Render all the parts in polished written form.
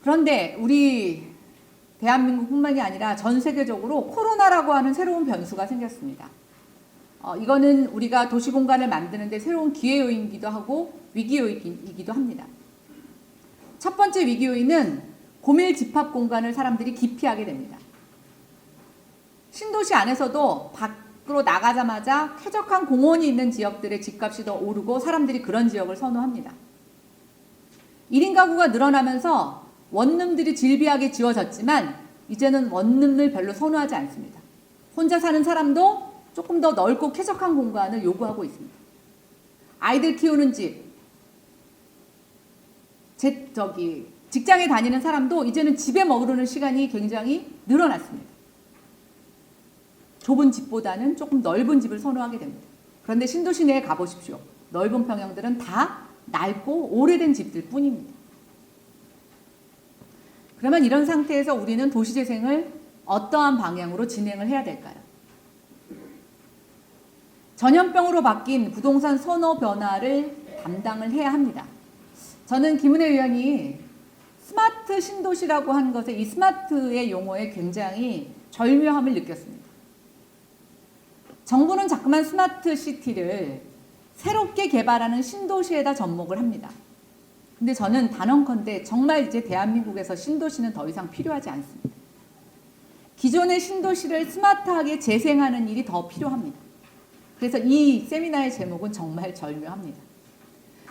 그런데 우리 대한민국뿐만이 아니라 전 세계적으로 코로나라고 하는 새로운 변수가 생겼습니다. 이거는 우리가 도시 공간을 만드는데 새로운 기회 요인이기도 하고 위기 요인이기도 합니다. 첫 번째 위기 요인은 고밀 집합 공간을 사람들이 기피하게 됩니다. 신도시 안에서도 밖으로 나가자마자 쾌적한 공원이 있는 지역들의 집값이 더 오르고 사람들이 그런 지역을 선호합니다. 1인 가구가 늘어나면서 원룸들이 질비하게 지어졌지만 이제는 원룸을 별로 선호하지 않습니다. 혼자 사는 사람도 조금 더 넓고 쾌적한 공간을 요구하고 있습니다. 아이들 키우는 집, 직장에 다니는 사람도 이제는 집에 머무르는 시간이 굉장히 늘어났습니다. 좁은 집보다는 조금 넓은 집을 선호하게 됩니다. 그런데 신도시 내에 가보십시오. 넓은 평형들은 다 낡고 오래된 집들 뿐입니다. 그러면 이런 상태에서 우리는 도시재생을 어떠한 방향으로 진행을 해야 될까요? 전염병으로 바뀐 부동산 선호 변화를 담당을 해야 합니다. 저는 김은혜 의원이 스마트 신도시라고 한 것에 이 스마트의 용어에 굉장히 절묘함을 느꼈습니다. 정부는 자꾸만 스마트 시티를 새롭게 개발하는 신도시에다 접목을 합니다. 근데 저는 단언컨대 정말 이제 대한민국에서 신도시는 더 이상 필요하지 않습니다. 기존의 신도시를 스마트하게 재생하는 일이 더 필요합니다. 그래서 이 세미나의 제목은 정말 절묘합니다.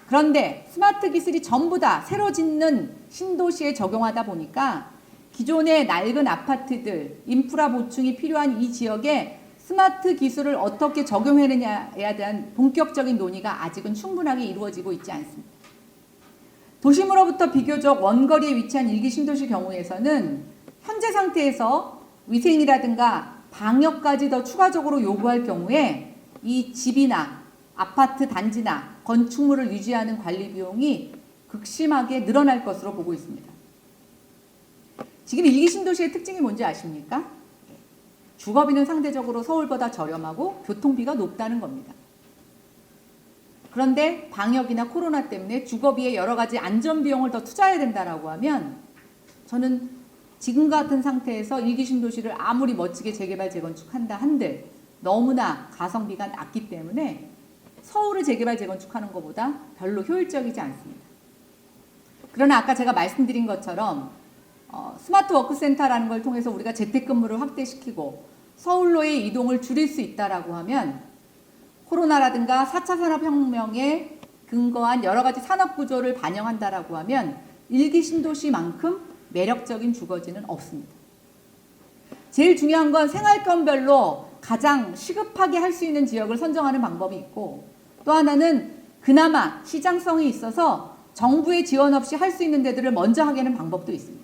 그런데 스마트 기술이 전부 다 새로 짓는 신도시에 적용하다 보니까 기존의 낡은 아파트들, 인프라 보충이 필요한 이 지역에 스마트 기술을 어떻게 적용해내냐에 대한 본격적인 논의가 아직은 충분하게 이루어지고 있지 않습니다. 도심으로부터 비교적 원거리에 위치한 일기 신도시 경우에서는 현재 상태에서 위생이라든가 방역까지 더 추가적으로 요구할 경우에 이 집이나 아파트 단지나 건축물을 유지하는 관리 비용이 극심하게 늘어날 것으로 보고 있습니다. 지금 일기 신도시의 특징이 뭔지 아십니까? 주거비는 상대적으로 서울보다 저렴하고 교통비가 높다는 겁니다. 그런데 방역이나 코로나 때문에 주거비에 여러 가지 안전비용을 더 투자해야 된다라고 하면 저는 지금 같은 상태에서 일기 신도시를 아무리 멋지게 재개발 재건축한다 한들 너무나 가성비가 낮기 때문에 서울을 재개발 재건축하는 것보다 별로 효율적이지 않습니다. 그러나 아까 제가 말씀드린 것처럼 스마트 워크센터라는 걸 통해서 우리가 재택근무를 확대시키고 서울로의 이동을 줄일 수 있다라고 하면 코로나라든가 4차 산업혁명에 근거한 여러 가지 산업구조를 반영한다라고 하면 일기 신도시만큼 매력적인 주거지는 없습니다. 제일 중요한 건 생활권별로 가장 시급하게 할 수 있는 지역을 선정하는 방법이 있고 또 하나는 그나마 시장성이 있어서 정부의 지원 없이 할 수 있는 데들을 먼저 하게 하는 방법도 있습니다.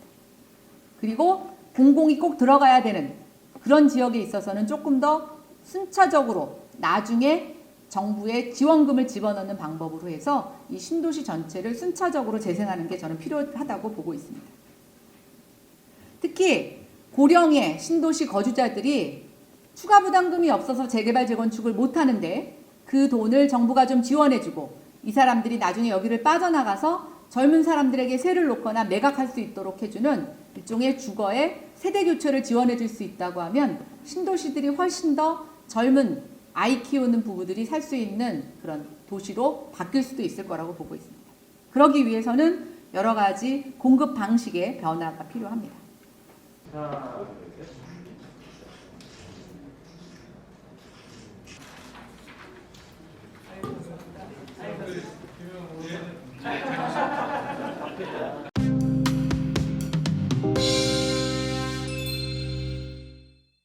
그리고 공공이 꼭 들어가야 되는 그런 지역에 있어서는 조금 더 순차적으로 나중에 정부의 지원금을 집어넣는 방법으로 해서 이 신도시 전체를 순차적으로 재생하는 게 저는 필요하다고 보고 있습니다. 특히 고령의 신도시 거주자들이 추가 부담금이 없어서 재개발 재건축을 못하는데 그 돈을 정부가 좀 지원해주고 이 사람들이 나중에 여기를 빠져나가서 젊은 사람들에게 세를 놓거나 매각할 수 있도록 해주는 일종의 주거의 세대 교체를 지원해 줄 수 있다고 하면 신도시들이 훨씬 더 젊은 아이 키우는 부부들이 살 수 있는 그런 도시로 바뀔 수도 있을 거라고 보고 있습니다. 그러기 위해서는 여러 가지 공급 방식의 변화가 필요합니다. 하나, 둘, 셋.